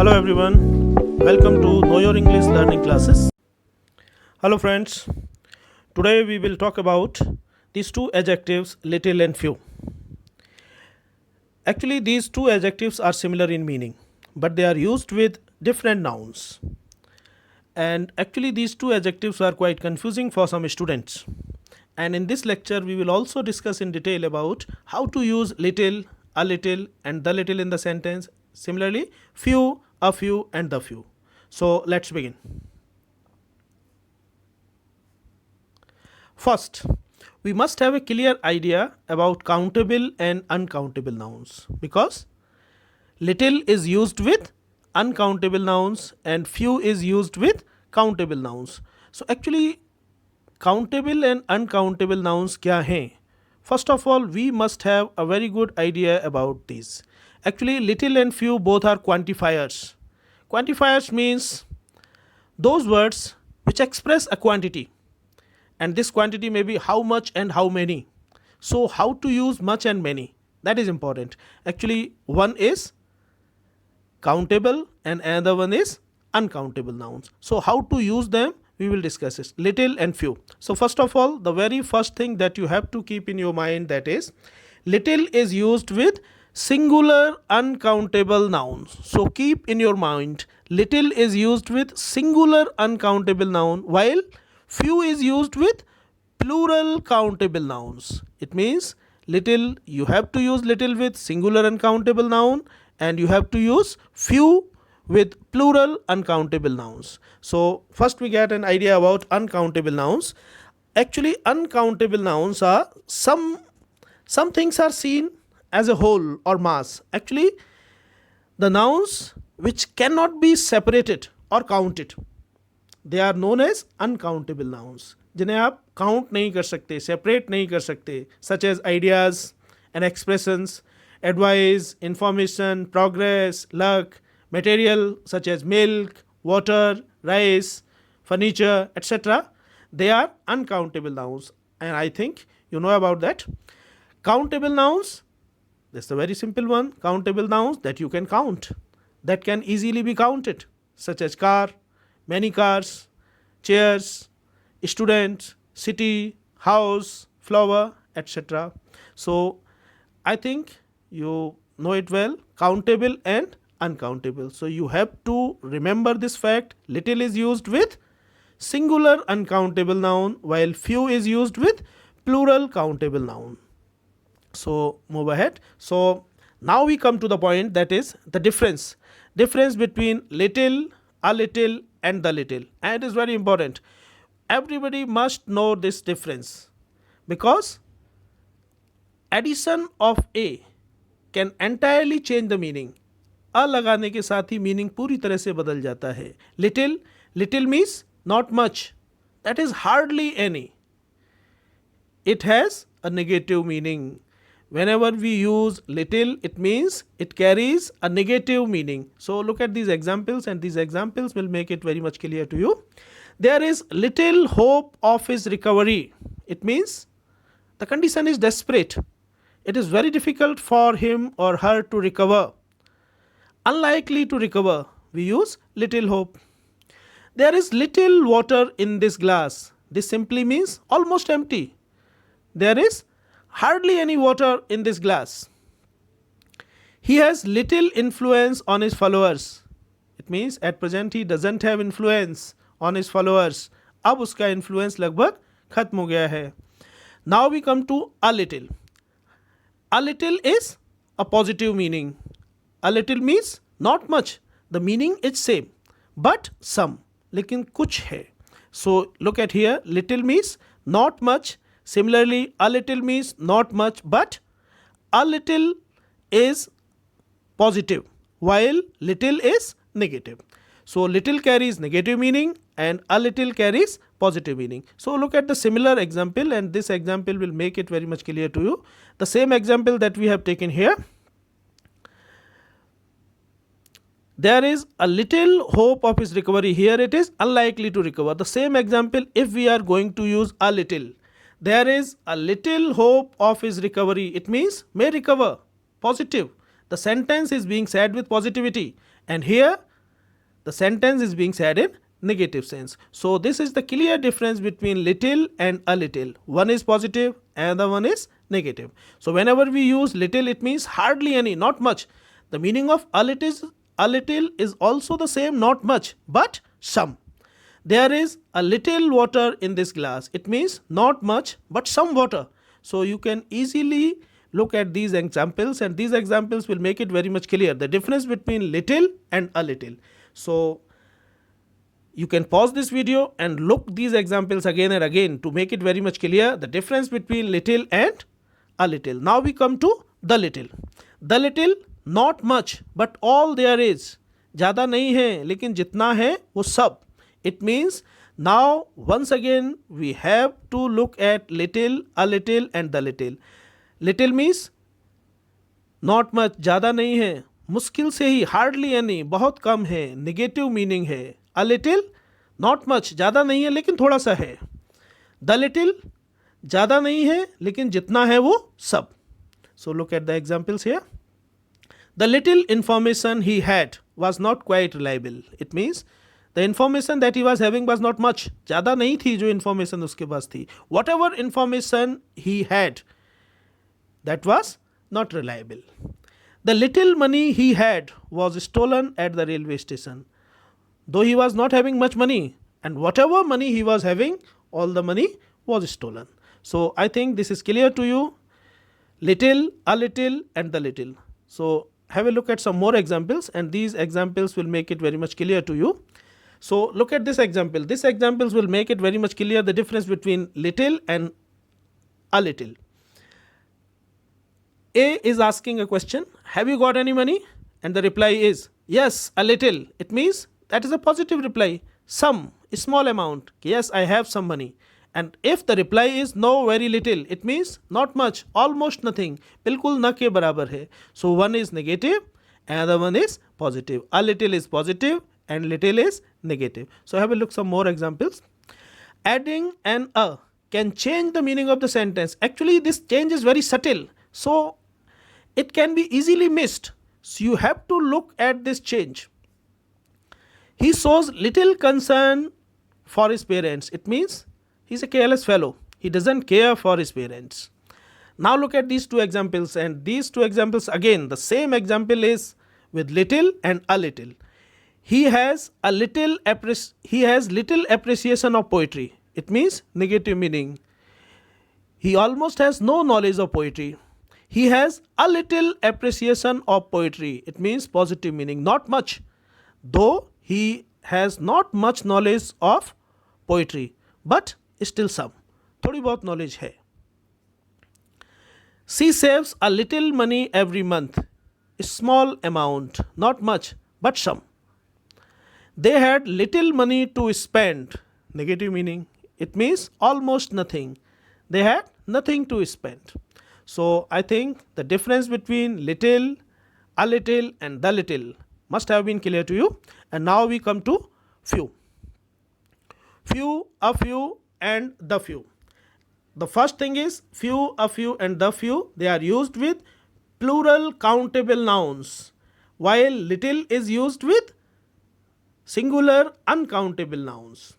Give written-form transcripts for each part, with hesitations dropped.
Hello everyone, welcome to Know Your English learning classes. Hello friends, today we will talk about these two adjectives little and few. Actually these two adjectives are similar in meaning, but they are used with different nouns. And actually these two adjectives are quite confusing for some students. And in this lecture we will also discuss in detail about how to use little, a little and the little in the sentence. Similarly, few, a few and the few. So let's begin. First, we must have a clear idea about countable and uncountable nouns, because little is used with uncountable nouns and few is used with countable nouns. So actually countable and uncountable nouns क्या हैं? First of all, we must have a very good idea about these. Actually, little and few both are quantifiers. Quantifiers means those words which express a quantity, and this quantity may be how much and how many. So how to use much and many, that is important. Actually one is countable and another one is uncountable nouns. So how to use them, we will discuss this, little and few. So first of all, the very first thing that you have to keep in your mind, that is little is used with singular uncountable nouns. So keep in your mind, little is used with singular uncountable noun, while few is used with plural countable nouns. It means little, you have to use little with singular uncountable noun, and you have to use few with plural uncountable nouns. So first we get an idea about uncountable nouns. Actually uncountable nouns are some things are seen as a whole or mass. Actually the nouns which cannot be separated or counted, they are known as uncountable nouns, जिन्हें आप count नहीं कर सकते, separate नहीं कर सकते, such as ideas and expressions, advice, information, progress, luck, material such as milk, water, rice, furniture, etc. They are uncountable nouns, and I think you know about that. Countable nouns, this is a very simple one. Countable nouns that you can count, that can easily be counted, such as car, many cars, chairs, student, city, house, flower, etc. So I think you know it well, countable and uncountable. So you have to remember this fact, little is used with singular uncountable noun, while few is used with plural countable noun. So move ahead. So now we come to the point, that is the difference between little, a little and the little, and it is very important. Everybody must know this difference, because addition of a can entirely change the meaning. a लगाने के साथ ही meaning पूरी तरह से बदल जाता है. little means not much, that is hardly any. It has a negative meaning. Whenever we use little, it means it carries a negative meaning. So look at these examples, and these examples will make it very much clear to you. There is little hope of his recovery. It means the condition is desperate. It is very difficult for him or her to recover. Unlikely to recover, we use little hope. There is little water in this glass. This simply means almost empty. There is hardly any water in this glass. He has little influence on his followers. It means at present he doesn't have influence on his followers. अब उसका influence लगभग खत्म हो गया है. Now we come to a little. A little is a positive meaning. A little means not much. The meaning is same, but some. लेकिन कुछ है. So look at here. Little means not much. Similarly, a little means not much, but a little is positive, while little is negative. So little carries negative meaning and a little carries positive meaning. So look at the similar example, and this example will make it very much clear to you. The same example that we have taken here. There is a little hope of his recovery. Here it is unlikely to recover. The same example, if we are going to use a little, there is a little hope of his recovery. It means may recover, positive. The sentence is being said with positivity, and here the sentence is being said in negative sense. So this is the clear difference between little and a little. One is positive and the one is negative. So whenever we use little, it means hardly any, not much. The meaning of a little is also the same, not much, but some. There is a little water in this glass. It means not much, but some water. So you can easily look at these examples, and these examples will make it very much clear, the difference between little and a little. So you can pause this video and look these examples again and again to make it very much clear, the difference between little and a little. Now we come to the little. The little, not much, but all there is. ज़्यादा नहीं है, लेकिन जितना है वो सब. It means now once again we have to look at little, a little and the little. Little means not much, ज़्यादा नहीं है, मुश्किल से ही, hardly any, बहुत कम है, negative meaning है. A little, not much, ज़्यादा नहीं है लेकिन थोड़ा सा है. The little, ज़्यादा नहीं है लेकिन जितना है वो सब. So look at the examples here. The little information he had was not quite reliable. It means the information that he was having was not much. ज़्यादा नहीं थी जो information उसके पास थी. Whatever information he had, that was not reliable. The little money he had was stolen at the railway station. Though he was not having much money, and whatever money he was having, all the money was stolen. So I think this is clear to you. Little, a little and the little. So have a look at some more examples, and these examples will make it very much clear to you. So look at this example. These examples will make it very much clear the difference between little and a little. A is asking a question, have you got any money? And the reply is, yes, a little. It means that is a positive reply. Some, a small amount. Yes, I have some money. And if the reply is no, very little, it means not much, almost nothing, बिल्कुल न के बराबर है. So one is negative, another one is positive. A little is positive and little is negative. So have a look some more examples. Adding an a can change the meaning of the sentence. Actually, this change is very subtle, so it can be easily missed. So you have to look at this change. He shows little concern for his parents. It means he's a careless fellow. He doesn't care for his parents. Now look at these two examples, and these two examples again, the same example is with little and a little. He has little appreciation of poetry. It means negative meaning. He almost has no knowledge of poetry. He has a little appreciation of poetry. It means positive meaning, not much. Though he has not much knowledge of poetry, but still some. थोड़ी बहुत knowledge है. She saves a little money every month. A small amount, not much, but some. They had little money to spend. Negative meaning. It means almost nothing. They had nothing to spend. So I think the difference between little, a little and the little must have been clear to you. And now we come to few. Few, a few and the few. The first thing is few, a few and the few. They are used with plural countable nouns, while little is used with singular uncountable nouns.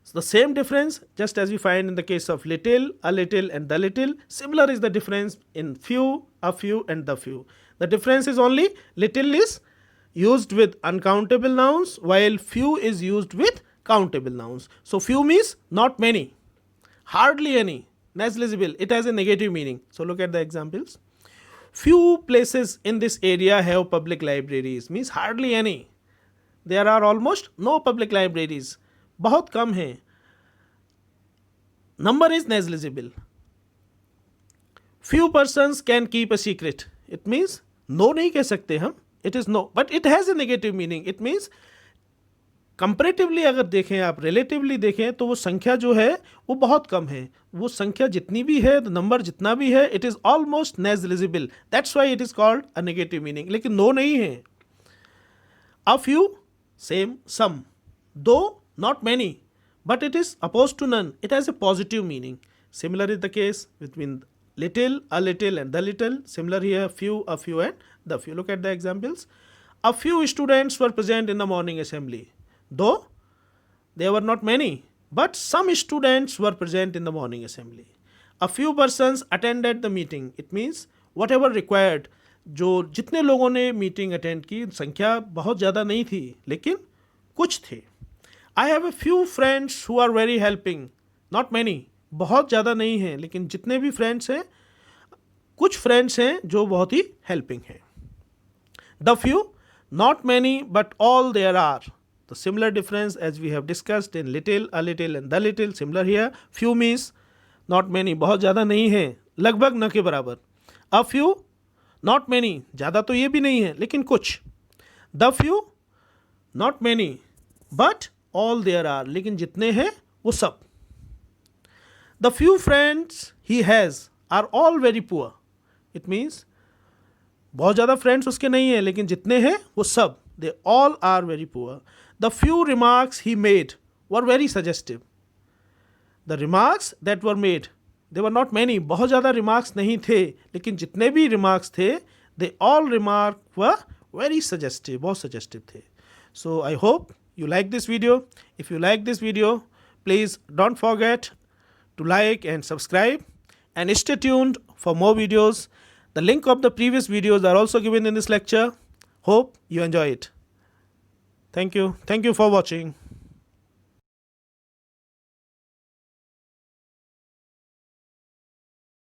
So the same difference just as we find in the case of little, a little and the little, similar is the difference in few, a few and the few. The difference is only little is used with uncountable nouns while few is used with countable nouns. So few means not many, hardly any, negligible. It has a negative meaning. So look at the examples. Few places in this area have public libraries, means hardly any. There are almost no public libraries. बहुत कम है. Number is negligible. Few persons can keep a secret. It means no नहीं कह सकते हम. It is no, but it has a negative meaning. It means comparatively अगर देखें आप, relatively देखें तो वो संख्या जो है वो बहुत कम है. वो संख्या जितनी भी है, नंबर जितना भी है, it is almost negligible. That's why it is called a negative meaning. लेकिन नो नहीं है. अ फ्यू, सेम, सम. दो, not many, but it is opposed to none. It has a positive meaning. Similar is the case between little, a little and the little. Similar here, few, a few and the few. Look at the examples. A few students were present in the morning assembly. Though there were not many, but some students were present in the morning assembly. A few persons attended the meeting. It means whatever required. जो जितने लोगों ने meeting attend की संख्या बहुत ज़्यादा नहीं थी लेकिन कुछ थे. I have a few friends who are very helping. Not many, बहुत ज़्यादा नहीं हैं लेकिन जितने भी फ्रेंड्स हैं कुछ फ्रेंड्स हैं जो बहुत ही हेल्पिंग हैं. The few, not many but all there are. The similar difference as we have discussed in little, a little and the little, similar here. Few means not many, बहुत ज़्यादा नहीं है, लगभग न के बराबर. A few, not many, ज़्यादा तो ये भी नहीं है लेकिन कुछ. The few, not many but all there are, लेकिन जितने हैं वो सब. The few friends he has are all very poor. It means बहुत ज़्यादा फ्रेंड्स उसके नहीं हैं लेकिन जितने हैं वो सब. They all are very poor. The few remarks he made were very suggestive. The remarks that were made, they were not many, बहुत ज़्यादा रिमार्क्स नहीं थे लेकिन जितने भी रिमार्क्स थे they all remark were very suggestive, बहुत सजेस्टिव थे. So I hope you like this video. If you like this video, please don't forget to like and subscribe and stay tuned for more videos. The link of the previous videos are also given in this lecture. Hope you enjoy it. Thank you. Thank you for watching.